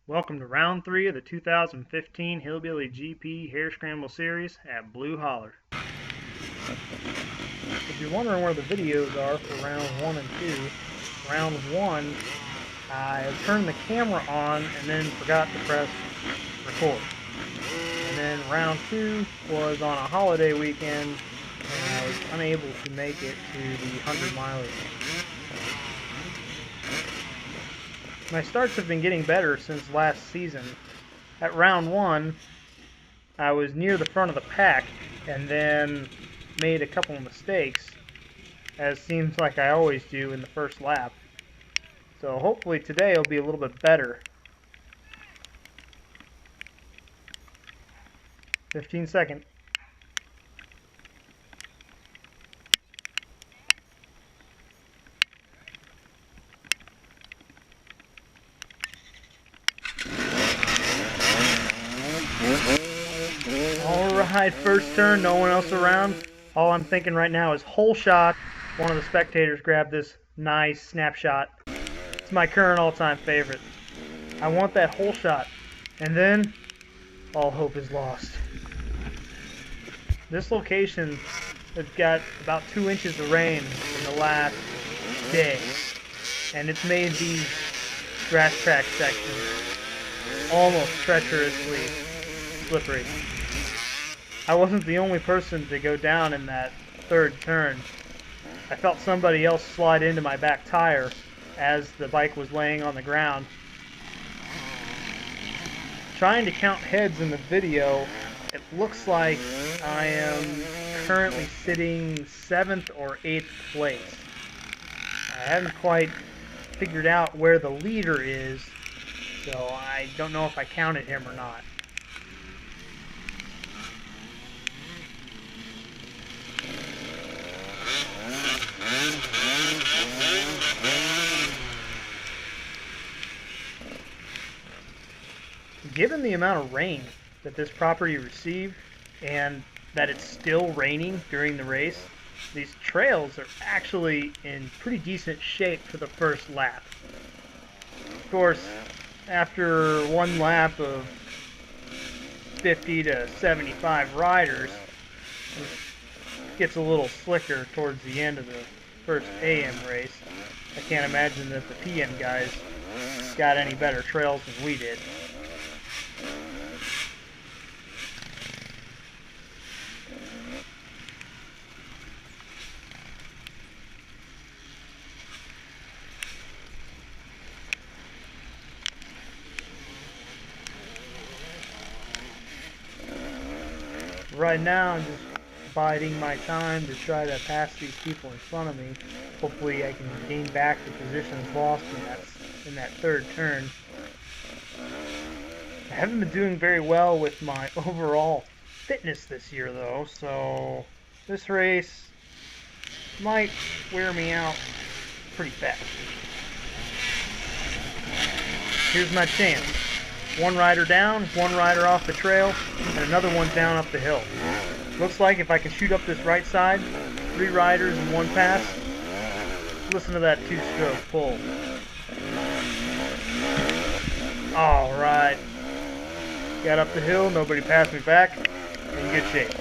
Welcome to round 3 of the 2015 Hillbilly GP Harescramble series at Blue Holler. If you're wondering where the videos are for round 1 and 2, round 1 I turned the camera on and then forgot to press record. And then round 2 was on a holiday weekend and I was unable to make it to the 100-miler. My starts have been getting better since last season. At round 1, I was near the front of the pack and then made a couple of mistakes, as seems like I always do in the first lap. So hopefully today will be a little bit better. 15 seconds. Alright, first turn, no one else around. All I'm thinking right now is hole shot. One of the spectators grabbed this nice snapshot. It's my current all-time favorite. I want that hole shot. And then, all hope is lost. This location has got about 2 inches of rain in the last day. And it's made these grass track sections almost treacherously slippery. I wasn't the only person to go down in that third turn. I felt somebody else slide into my back tire as the bike was laying on the ground. Trying to count heads in the video, it looks like I am currently sitting 7th or 8th place. I haven't quite figured out where the leader is, so I don't know if I counted him or not. Given the amount of rain that this property received and that it's still raining during the race, these trails are actually in pretty decent shape for the first lap. Of course, after one lap of 50 to 75 riders, it gets a little slicker towards the end of the first AM race. I can't imagine that the PM guys got any better trails than we did. Right now, I'm just biding my time to try to pass these people in front of me. Hopefully I can gain back the positions lost in that third turn. I haven't been doing very well with my overall fitness this year, though, so this race might wear me out pretty fast. Here's my chance. One rider down, one rider off the trail, and another one down up the hill. Looks like if I can shoot up this right side, 3 riders in one pass. Listen to that 2-stroke pull. Alright. Got up the hill, nobody passed me back. In good shape.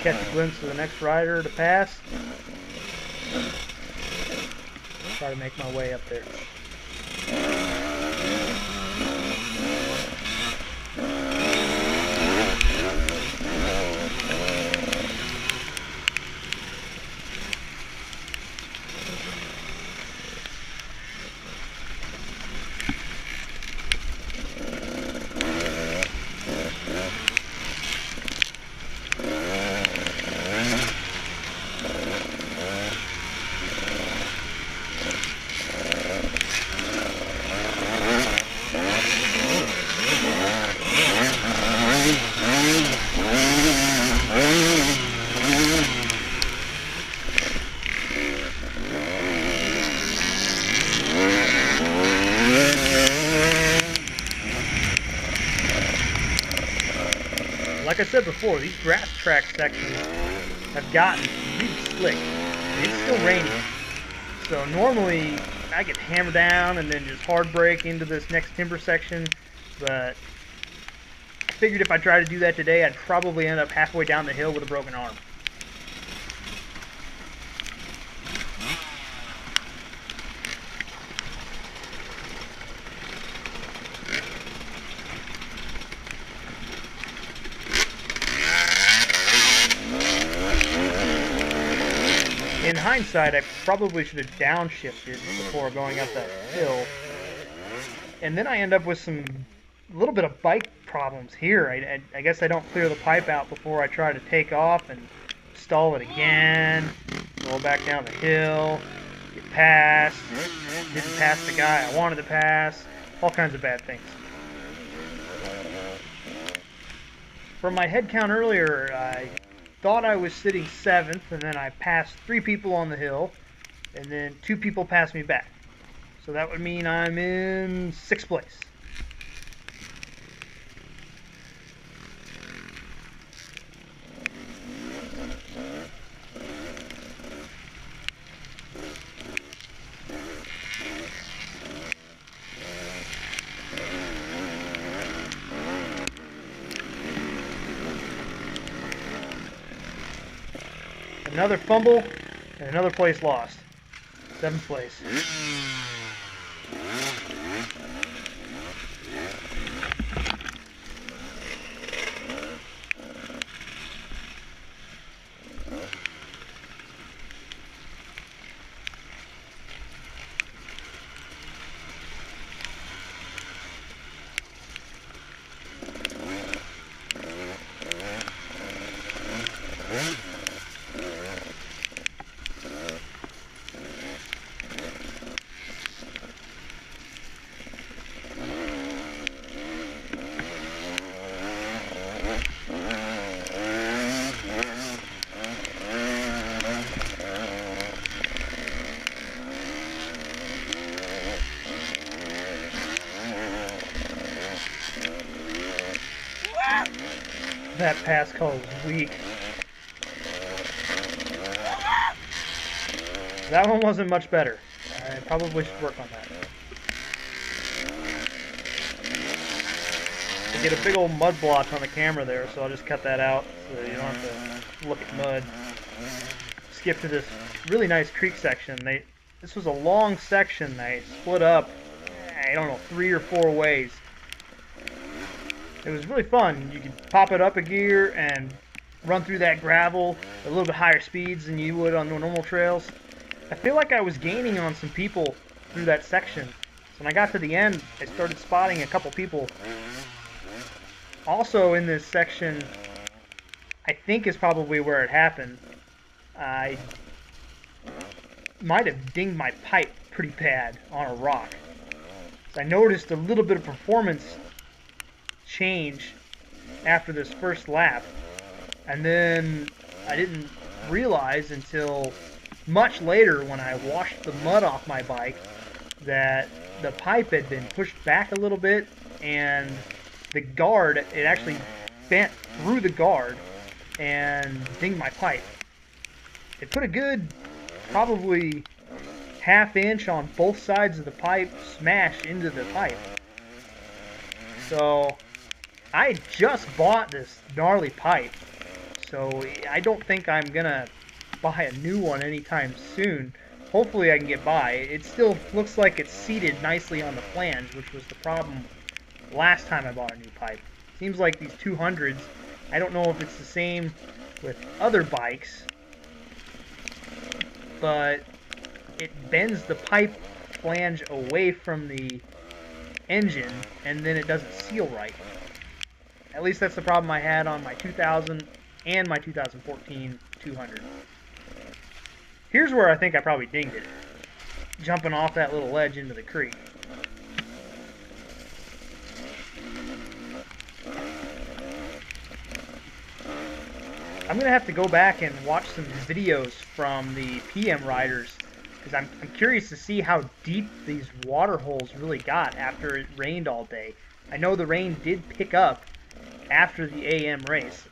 Catch a glimpse of the next rider to pass. Try to make my way up there. Like I said before, these grass track sections have gotten really slick. It's still raining. So normally I get hammered down and then just hard brake into this next timber section, but I figured if I tried to do that today, I'd probably end up halfway down the hill with a broken arm. In hindsight, I probably should have downshifted before going up that hill. And then I end up with a little bit of bike problems here. I guess I don't clear the pipe out before I try to take off and stall it again, roll back down the hill, get past, didn't pass the guy I wanted to pass, all kinds of bad things. From my head count earlier, I thought I was sitting 7th, and then I passed 3 people on the hill, and then 2 people passed me back. So that would mean I'm in 6th place. Another fumble, and another place lost. 7th place. That pass call was weak. That one wasn't much better. I probably should work on that. I get a big old mud blotch on the camera there, so I'll just cut that out so you don't have to look at mud. Skip to this really nice creek section. This was a long section. They split up, I don't know, 3 or 4 ways. It was really fun. You could pop it up a gear and run through that gravel at a little bit higher speeds than you would on the normal trails. I feel like I was gaining on some people through that section. So when I got to the end, I started spotting a couple people. Also in this section, I think is probably where it happened. I might have dinged my pipe pretty bad on a rock. So I noticed a little bit of performance change after this first lap, and then I didn't realize until much later when I washed the mud off my bike that the pipe had been pushed back a little bit, and the guard, it actually bent through the guard and dinged my pipe. It put a good probably ½ inch on both sides of the pipe smash into the pipe. So I just bought this gnarly pipe, so I don't think I'm gonna buy a new one anytime soon. Hopefully I can get by. It still looks like it's seated nicely on the flange, which was the problem last time I bought a new pipe. Seems like these 200s, I don't know if it's the same with other bikes, but it bends the pipe flange away from the engine, and then it doesn't seal right. At least that's the problem I had on my 2000 and my 2014 200. Here's where I think I probably dinged it. Jumping off that little ledge into the creek. I'm going to have to go back and watch some videos from the PM riders, because I'm curious to see how deep these water holes really got after it rained all day. I know the rain did pick up, after the AM race.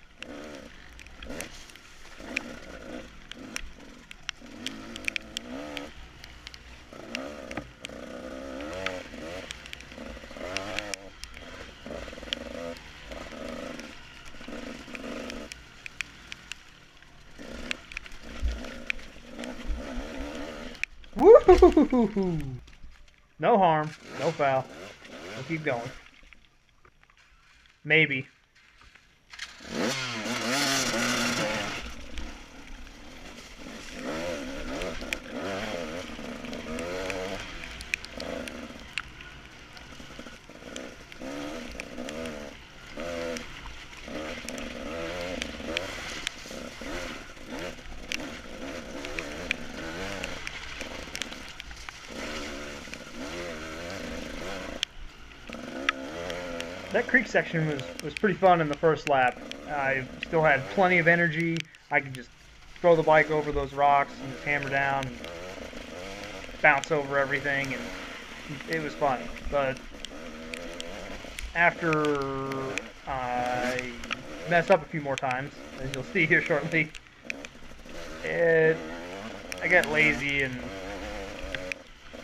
Woo-hoo-hoo-hoo-hoo. No harm, no foul. We'll keep going. Maybe. That creek section was pretty fun in the first lap. I still had plenty of energy. I could just throw the bike over those rocks and just hammer down and bounce over everything, and it was fun. But after I mess up a few more times, as you'll see here shortly, I got lazy, and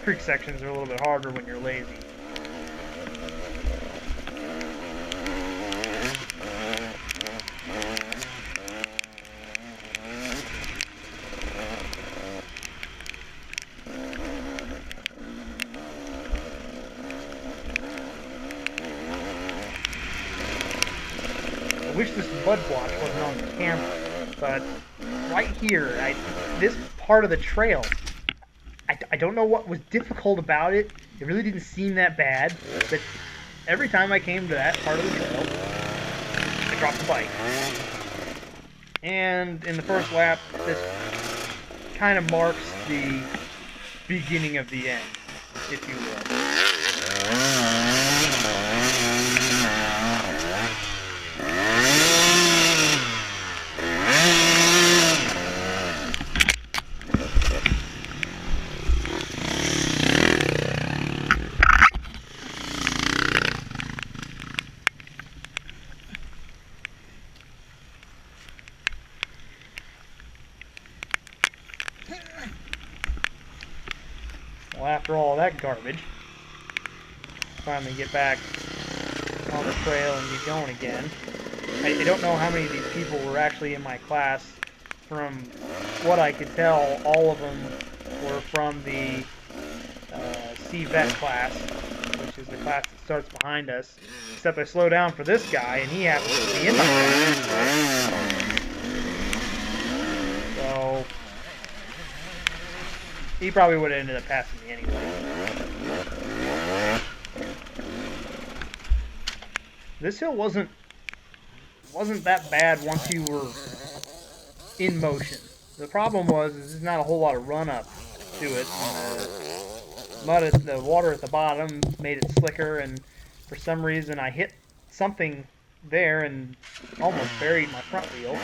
creek sections are a little bit harder when you're lazy. I wish this mud blotch wasn't on the camera, but right here, this part of the trail, I don't know what was difficult about it. It really didn't seem that bad, but every time I came to that part of the trail, I dropped the bike. And in the first lap, this kind of marks the beginning of the end, if you will. Well, after all that garbage, finally get back on the trail and get going again. I don't know how many of these people were actually in my class. From what I could tell, all of them were from the C-Vet class, which is the class that starts behind us. Except I slow down for this guy, and he happens to be in my class. So he probably would have ended up passing me anyway. This hill wasn't that bad once you were in motion. The problem was there's not a whole lot of run up to it. The water at the bottom made it slicker, and for some reason I hit something there and almost buried my front wheel.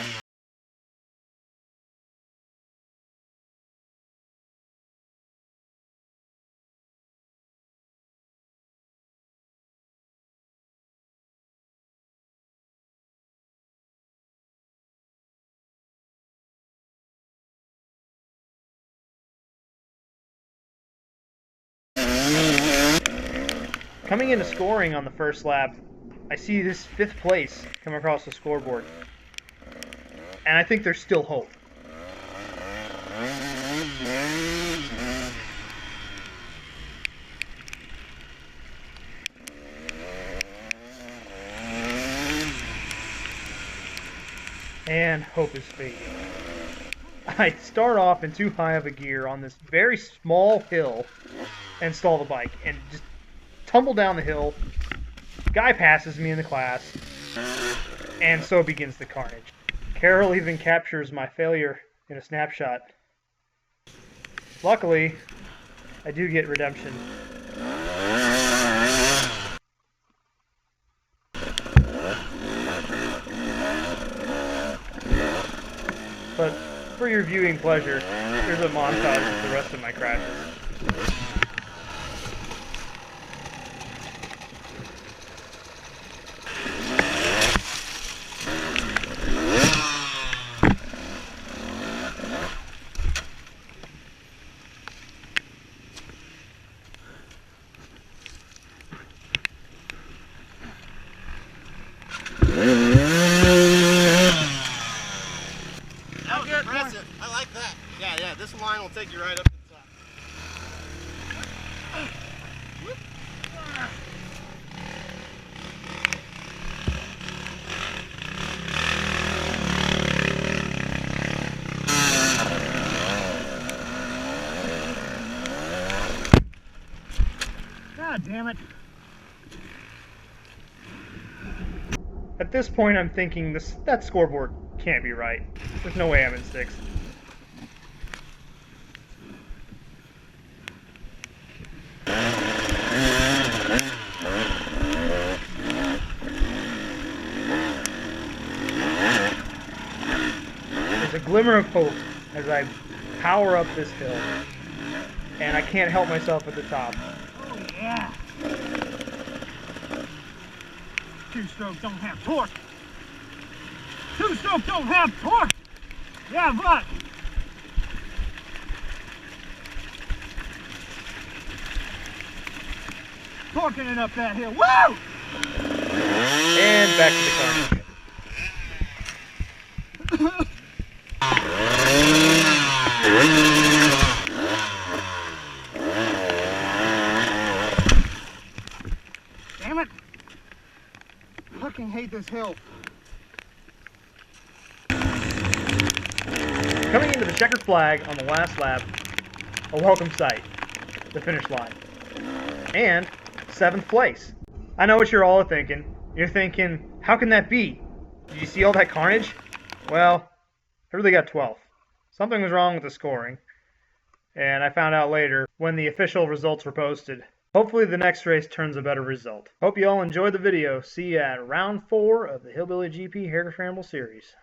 Coming into scoring on the first lap, I see this 5th place come across the scoreboard. And I think there's still hope. And hope is fading. I start off in too high of a gear on this very small hill and stall the bike and just tumble down the hill. Guy passes me in the class, and so begins the carnage. Carol even captures my failure in a snapshot. Luckily, I do get redemption. But for your viewing pleasure, here's a montage of the rest of my crashes. Impressive. I like that. Yeah, this line will take you right up to the top. God damn it. At this point, I'm thinking that scoreboard can't be right. There's no way I'm in sixth. There's a glimmer of hope as I power up this hill, and I can't help myself at the top. Oh, yeah. Two-stroke don't have torque. Two-stroke don't have torque. Yeah, but. Torquing it up that hill. Woo! And back to the carnage. Damn it. I fucking hate this hill. Coming into the checkered flag on the last lap, a welcome sight, the finish line, and 7th place. I know what you're all thinking. You're thinking, how can that be? Did you see all that carnage? Well, I really got 12th. Something was wrong with the scoring, and I found out later when the official results were posted. Hopefully the next race turns a better result. Hope you all enjoyed the video. See you at round 4 of the Hillbilly GP Harescramble series.